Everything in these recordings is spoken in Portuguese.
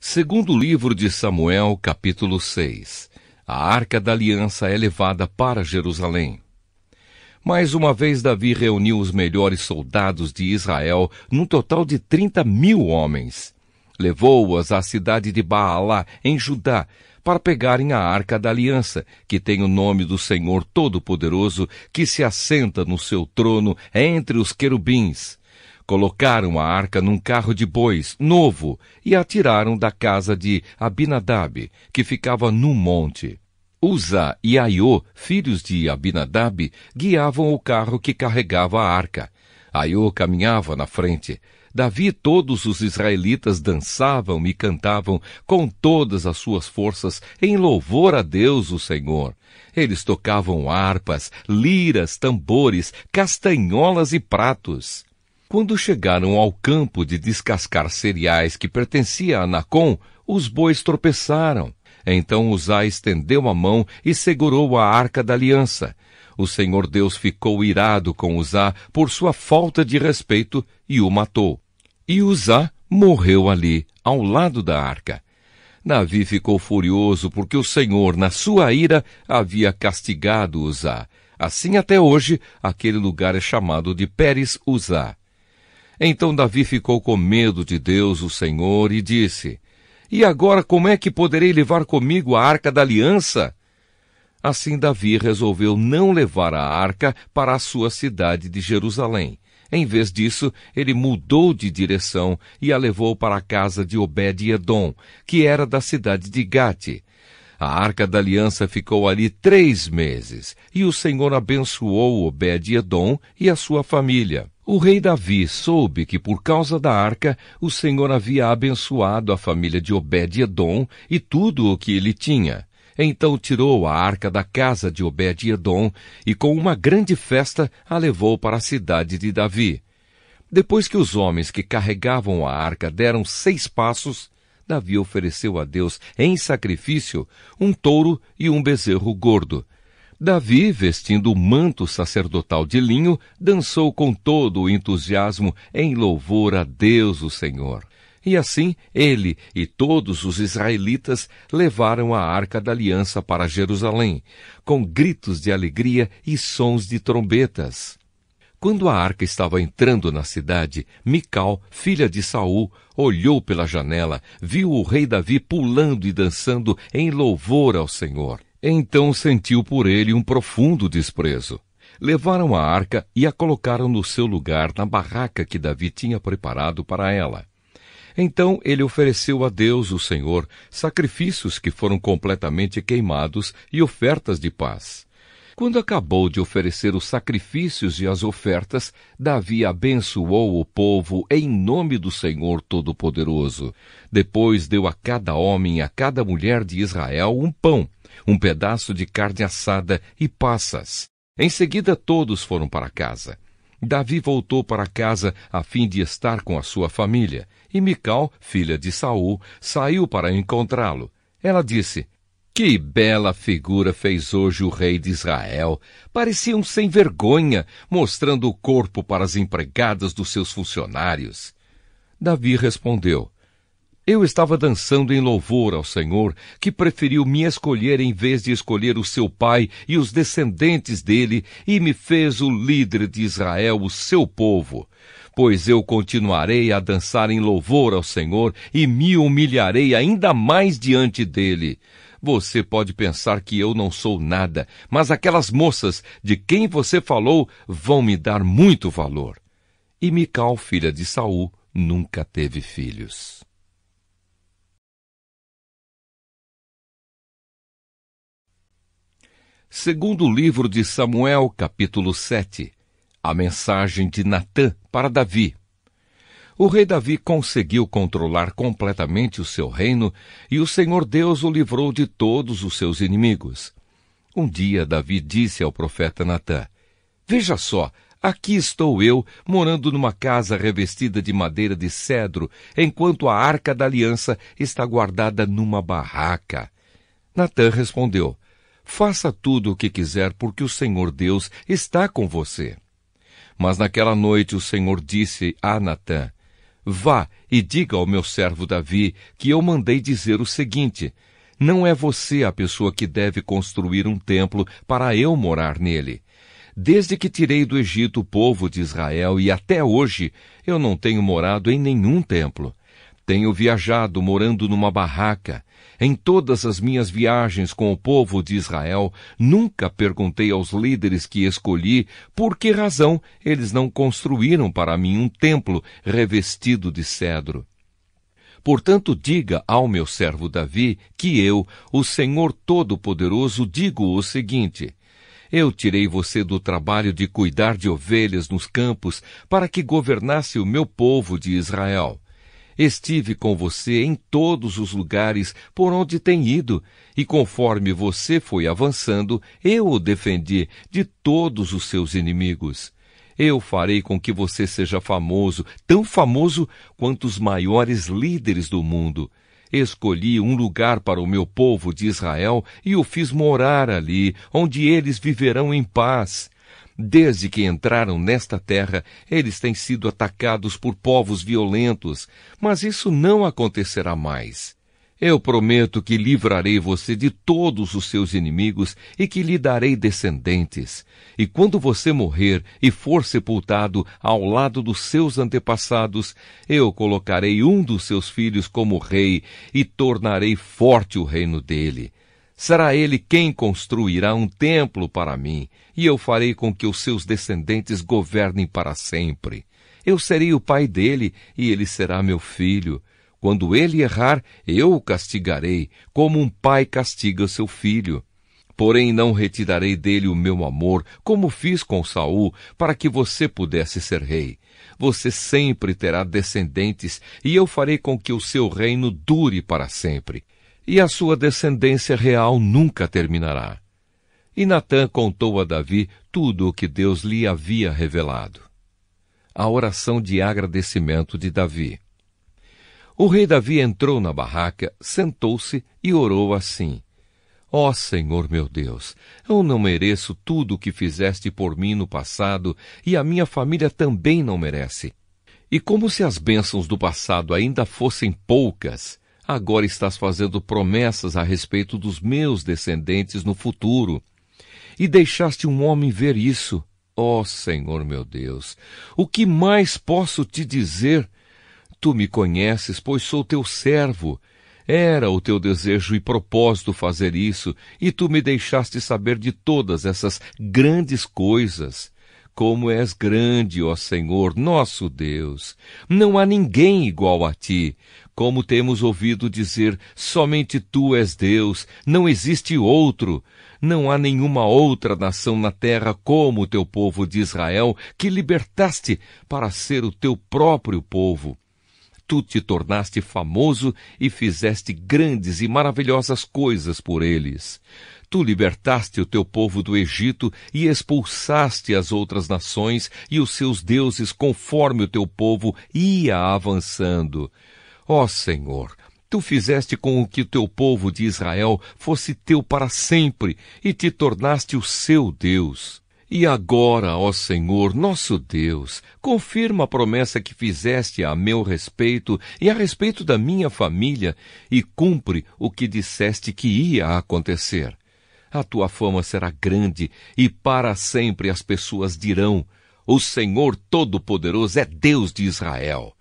Segundo livro de Samuel, capítulo 6. A Arca da Aliança é levada para Jerusalém. Mais uma vez Davi reuniu os melhores soldados de Israel, num total de 30.000 homens. Levou-os à cidade de Baalá, em Judá, para pegarem a Arca da Aliança, que tem o nome do Senhor Todo-Poderoso, que se assenta no seu trono entre os querubins. Colocaram a arca num carro de bois, novo, e a tiraram da casa de Abinadab, que ficava no monte. Uzá e Aiô, filhos de Abinadab, guiavam o carro que carregava a arca. Aiô caminhava na frente. Davi e todos os israelitas dançavam e cantavam com todas as suas forças em louvor a Deus, o Senhor. Eles tocavam harpas, liras, tambores, castanholas e pratos. Quando chegaram ao campo de descascar cereais que pertencia a Nacon, os bois tropeçaram. Então Uzá estendeu a mão e segurou a Arca da Aliança. O Senhor Deus ficou irado com Uzá por sua falta de respeito e o matou. E Uzá morreu ali, ao lado da arca. Davi ficou furioso porque o Senhor, na sua ira, havia castigado Uzá. Assim até hoje, aquele lugar é chamado de Pérez-Uzá. Então Davi ficou com medo de Deus, o Senhor, e disse: E agora como é que poderei levar comigo a Arca da Aliança? Assim Davi resolveu não levar a arca para a sua cidade de Jerusalém. Em vez disso, ele mudou de direção e a levou para a casa de Obed-Edom, que era da cidade de Gate. A Arca da Aliança ficou ali 3 meses, e o Senhor abençoou Obed-Edom e a sua família. O rei Davi soube que por causa da arca, o Senhor havia abençoado a família de Obed-Edom e tudo o que ele tinha. Então tirou a arca da casa de Obed-Edom e com uma grande festa a levou para a cidade de Davi. Depois que os homens que carregavam a arca deram 6 passos, Davi ofereceu a Deus em sacrifício um touro e um bezerro gordo. Davi, vestindo o manto sacerdotal de linho, dançou com todo o entusiasmo em louvor a Deus, o Senhor. E assim, ele e todos os israelitas levaram a Arca da Aliança para Jerusalém, com gritos de alegria e sons de trombetas. Quando a arca estava entrando na cidade, Mical, filha de Saul, olhou pela janela, viu o rei Davi pulando e dançando em louvor ao Senhor. Então sentiu por ele um profundo desprezo. Levaram a arca e a colocaram no seu lugar na barraca que Davi tinha preparado para ela. Então ele ofereceu a Deus, o Senhor, sacrifícios que foram completamente queimados e ofertas de paz. Quando acabou de oferecer os sacrifícios e as ofertas, Davi abençoou o povo em nome do Senhor Todo-Poderoso. Depois deu a cada homem e a cada mulher de Israel um pão, um pedaço de carne assada e passas. Em seguida todos foram para casa. Davi voltou para casa a fim de estar com a sua família, e Mical, filha de Saul, saiu para encontrá-lo. Ela disse: Que bela figura fez hoje o rei de Israel! Parecia um sem vergonha, mostrando o corpo para as empregadas dos seus funcionários. Davi respondeu: Eu estava dançando em louvor ao Senhor, que preferiu me escolher em vez de escolher o seu pai e os descendentes dele, e me fez o líder de Israel, o seu povo. Pois eu continuarei a dançar em louvor ao Senhor e me humilharei ainda mais diante dele. Você pode pensar que eu não sou nada, mas aquelas moças de quem você falou vão me dar muito valor. E Mical, filha de Saul, nunca teve filhos. Segundo livro de Samuel, capítulo 7. A mensagem de Natã para Davi. O rei Davi conseguiu controlar completamente o seu reino e o Senhor Deus o livrou de todos os seus inimigos. Um dia Davi disse ao profeta Natã: Veja só, aqui estou eu, morando numa casa revestida de madeira de cedro, enquanto a Arca da Aliança está guardada numa barraca. Natã respondeu: Faça tudo o que quiser, porque o Senhor Deus está com você. Mas naquela noite o Senhor disse a Natã: Vá e diga ao meu servo Davi que eu mandei dizer o seguinte: não é você a pessoa que deve construir um templo para eu morar nele. Desde que tirei do Egito o povo de Israel e até hoje eu não tenho morado em nenhum templo. Tenho viajado morando numa barraca. Em todas as minhas viagens com o povo de Israel, nunca perguntei aos líderes que escolhi por que razão eles não construíram para mim um templo revestido de cedro. Portanto, diga ao meu servo Davi que eu, o Senhor Todo-Poderoso, digo o seguinte: eu tirei você do trabalho de cuidar de ovelhas nos campos para que governasse o meu povo de Israel. Estive com você em todos os lugares por onde tem ido, e conforme você foi avançando, eu o defendi de todos os seus inimigos. Eu farei com que você seja famoso, tão famoso quanto os maiores líderes do mundo. Escolhi um lugar para o meu povo de Israel e o fiz morar ali, onde eles viverão em paz. Desde que entraram nesta terra, eles têm sido atacados por povos violentos, mas isso não acontecerá mais. Eu prometo que livrarei você de todos os seus inimigos e que lhe darei descendentes. E quando você morrer e for sepultado ao lado dos seus antepassados, eu colocarei um dos seus filhos como rei e tornarei forte o reino dele. Será ele quem construirá um templo para mim, e eu farei com que os seus descendentes governem para sempre. Eu serei o pai dele, e ele será meu filho. Quando ele errar, eu o castigarei, como um pai castiga seu filho. Porém, não retirarei dele o meu amor, como fiz com Saul, para que você pudesse ser rei. Você sempre terá descendentes, e eu farei com que o seu reino dure para sempre. E a sua descendência real nunca terminará. E Natã contou a Davi tudo o que Deus lhe havia revelado. A oração de agradecimento de Davi. O rei Davi entrou na barraca, sentou-se e orou assim: ó Senhor meu Deus, eu não mereço tudo o que fizeste por mim no passado, e a minha família também não merece. E como se as bênçãos do passado ainda fossem poucas, agora estás fazendo promessas a respeito dos meus descendentes no futuro. E deixaste um homem ver isso. Ó Senhor meu Deus, o que mais posso te dizer? Tu me conheces, pois sou teu servo. Era o teu desejo e propósito fazer isso, e tu me deixaste saber de todas essas grandes coisas. Como és grande, ó Senhor, nosso Deus! Não há ninguém igual a ti. Como temos ouvido dizer, somente tu és Deus, não existe outro. Não há nenhuma outra nação na terra como o teu povo de Israel, que libertaste para ser o teu próprio povo. Tu te tornaste famoso e fizeste grandes e maravilhosas coisas por eles. Tu libertaste o teu povo do Egito e expulsaste as outras nações e os seus deuses conforme o teu povo ia avançando. Ó Senhor, tu fizeste com que o teu povo de Israel fosse teu para sempre e te tornaste o seu Deus. E agora, ó Senhor, nosso Deus, confirma a promessa que fizeste a meu respeito e a respeito da minha família e cumpre o que disseste que ia acontecer. A tua fama será grande e para sempre as pessoas dirão: o Senhor Todo-Poderoso é Deus de Israel.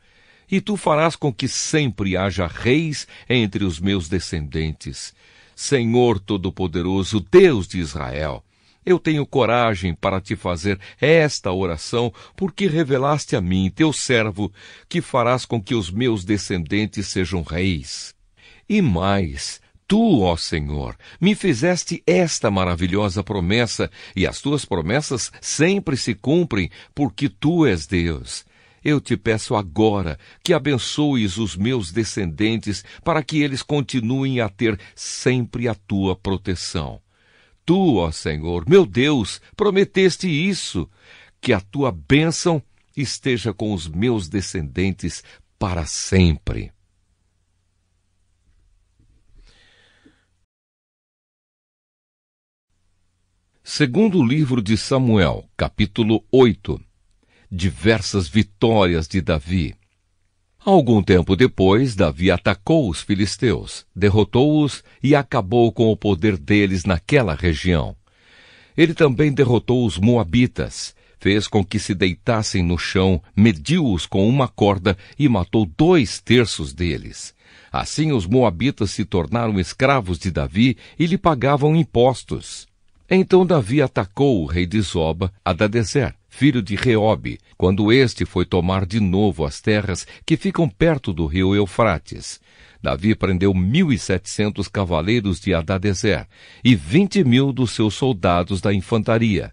E tu farás com que sempre haja reis entre os meus descendentes. Senhor Todo-Poderoso, Deus de Israel, eu tenho coragem para te fazer esta oração, porque revelaste a mim, teu servo, que farás com que os meus descendentes sejam reis. E mais, tu, ó Senhor, me fizeste esta maravilhosa promessa, e as tuas promessas sempre se cumprem, porque tu és Deus. Eu te peço agora que abençoes os meus descendentes, para que eles continuem a ter sempre a tua proteção. Tu, ó Senhor, meu Deus, prometeste isso, que a tua bênção esteja com os meus descendentes para sempre. Segundo livro de Samuel, capítulo 8. Diversas vitórias de Davi. Algum tempo depois, Davi atacou os filisteus, derrotou-os e acabou com o poder deles naquela região. Ele também derrotou os moabitas, fez com que se deitassem no chão, mediu-os com uma corda e matou 2/3 deles. Assim os moabitas se tornaram escravos de Davi e lhe pagavam impostos. Então Davi atacou o rei de Zoba, Hadadezer, filho de Reobe, quando este foi tomar de novo as terras que ficam perto do rio Eufrates. Davi prendeu 1.700 cavaleiros de Hadadezer e 20.000 dos seus soldados da infantaria.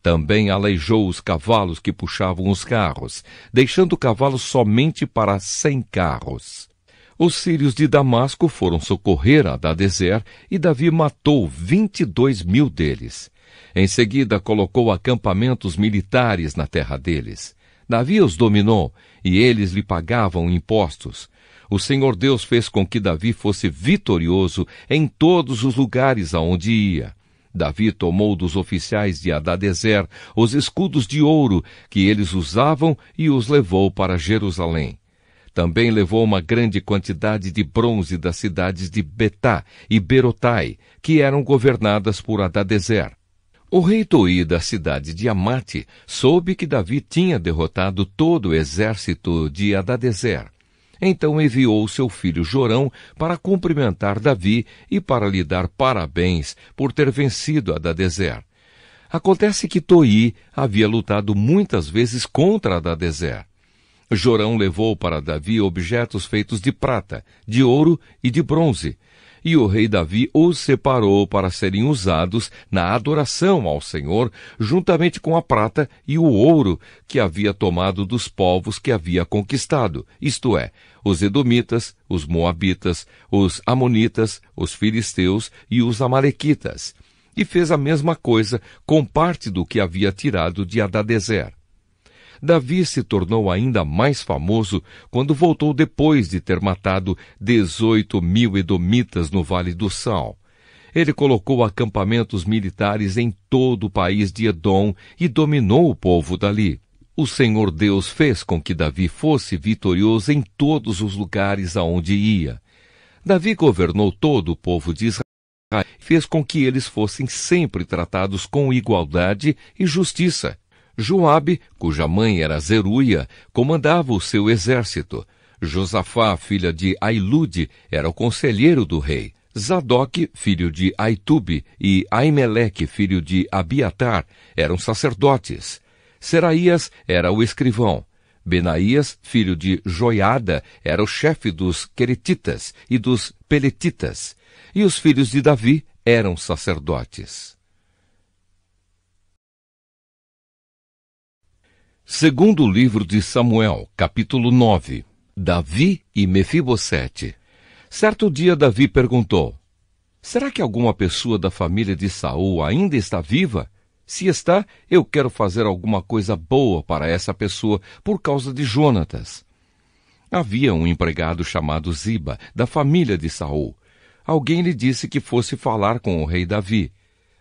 Também aleijou os cavalos que puxavam os carros, deixando cavalos somente para 100 carros. Os sírios de Damasco foram socorrer a Hadadezer e Davi matou 22.000 deles. Em seguida, colocou acampamentos militares na terra deles. Davi os dominou e eles lhe pagavam impostos. O Senhor Deus fez com que Davi fosse vitorioso em todos os lugares aonde ia. Davi tomou dos oficiais de Hadadezer os escudos de ouro que eles usavam e os levou para Jerusalém. Também levou uma grande quantidade de bronze das cidades de Betá e Berotai, que eram governadas por Hadadezer. O rei Toi da cidade de Amate soube que Davi tinha derrotado todo o exército de Hadadezer. Então enviou seu filho Jorão para cumprimentar Davi e para lhe dar parabéns por ter vencido Hadadezer. Acontece que Toi havia lutado muitas vezes contra Hadadezer. Jorão levou para Davi objetos feitos de prata, de ouro e de bronze, e o rei Davi os separou para serem usados na adoração ao Senhor, juntamente com a prata e o ouro que havia tomado dos povos que havia conquistado, isto é, os edomitas, os moabitas, os amonitas, os filisteus e os amalequitas, e fez a mesma coisa com parte do que havia tirado de Hadadezer. Davi se tornou ainda mais famoso quando voltou depois de ter matado 18.000 edomitas no Vale do Sal. Ele colocou acampamentos militares em todo o país de Edom e dominou o povo dali. O Senhor Deus fez com que Davi fosse vitorioso em todos os lugares aonde ia. Davi governou todo o povo de Israel e fez com que eles fossem sempre tratados com igualdade e justiça. Joabe, cuja mãe era Zeruia, comandava o seu exército. Josafá, filha de Ailude, era o conselheiro do rei. Zadok, filho de Aitube, e Aimeleque, filho de Abiatar, eram sacerdotes. Seraías era o escrivão. Benaías, filho de Joiada, era o chefe dos queretitas e dos peletitas. E os filhos de Davi eram sacerdotes. Segundo livro de Samuel, capítulo 9. Davi e Mefibosete. Certo dia Davi perguntou: será que alguma pessoa da família de Saul ainda está viva? Se está, eu quero fazer alguma coisa boa para essa pessoa por causa de Jonatas. Havia um empregado chamado Ziba, da família de Saul. Alguém lhe disse que fosse falar com o rei Davi.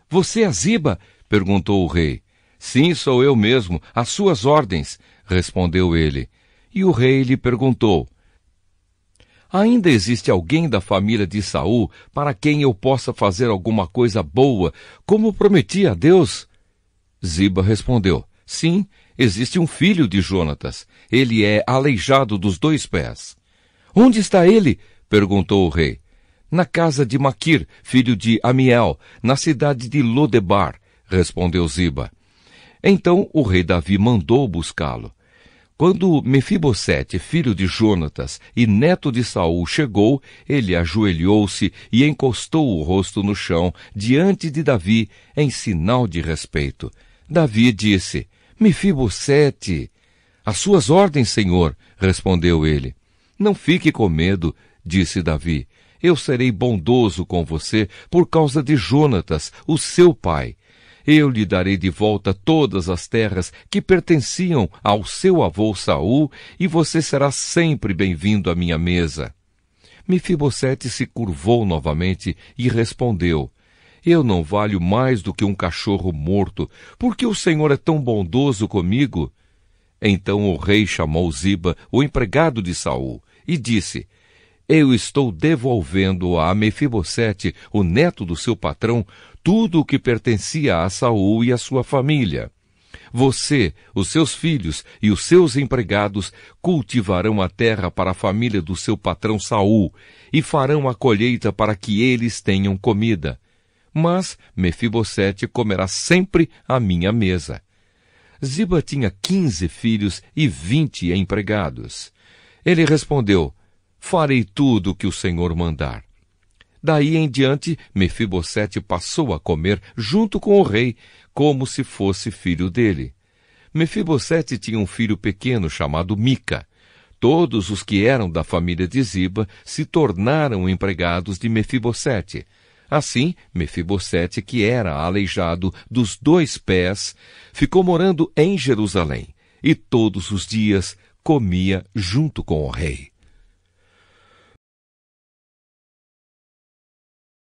Você é Ziba? Perguntou o rei. Sim, sou eu mesmo, às suas ordens, respondeu ele. E o rei lhe perguntou: ainda existe alguém da família de Saul para quem eu possa fazer alguma coisa boa, como prometi a Deus? Ziba respondeu: sim, existe um filho de Jonatas. Ele é aleijado dos 2 pés. Onde está ele? Perguntou o rei. Na casa de Maquir, filho de Amiel, na cidade de Lodebar, respondeu Ziba. Então o rei Davi mandou buscá-lo. Quando Mefibosete, filho de Jonatas e neto de Saul, chegou, ele ajoelhou-se e encostou o rosto no chão diante de Davi, em sinal de respeito. Davi disse: Mefibosete. Às suas ordens, senhor, respondeu ele. Não fique com medo, disse Davi. Eu serei bondoso com você por causa de Jonatas, o seu pai. Eu lhe darei de volta todas as terras que pertenciam ao seu avô Saul, e você será sempre bem-vindo à minha mesa. Mefibosete se curvou novamente e respondeu: eu não valho mais do que um cachorro morto, porque o Senhor é tão bondoso comigo. Então o rei chamou Ziba, o empregado de Saul, e disse: Eu estou devolvendo a Mefibosete, o neto do seu patrão, tudo o que pertencia a Saul e a sua família. Você, os seus filhos e os seus empregados cultivarão a terra para a família do seu patrão Saul e farão a colheita para que eles tenham comida. Mas Mefibosete comerá sempre à minha mesa. Ziba tinha 15 filhos e 20 empregados. Ele respondeu: Farei tudo o que o Senhor mandar. Daí em diante, Mefibosete passou a comer junto com o rei, como se fosse filho dele. Mefibosete tinha um filho pequeno chamado Mica. Todos os que eram da família de Ziba se tornaram empregados de Mefibosete. Assim, Mefibosete, que era aleijado dos 2 pés, ficou morando em Jerusalém, e todos os dias comia junto com o rei.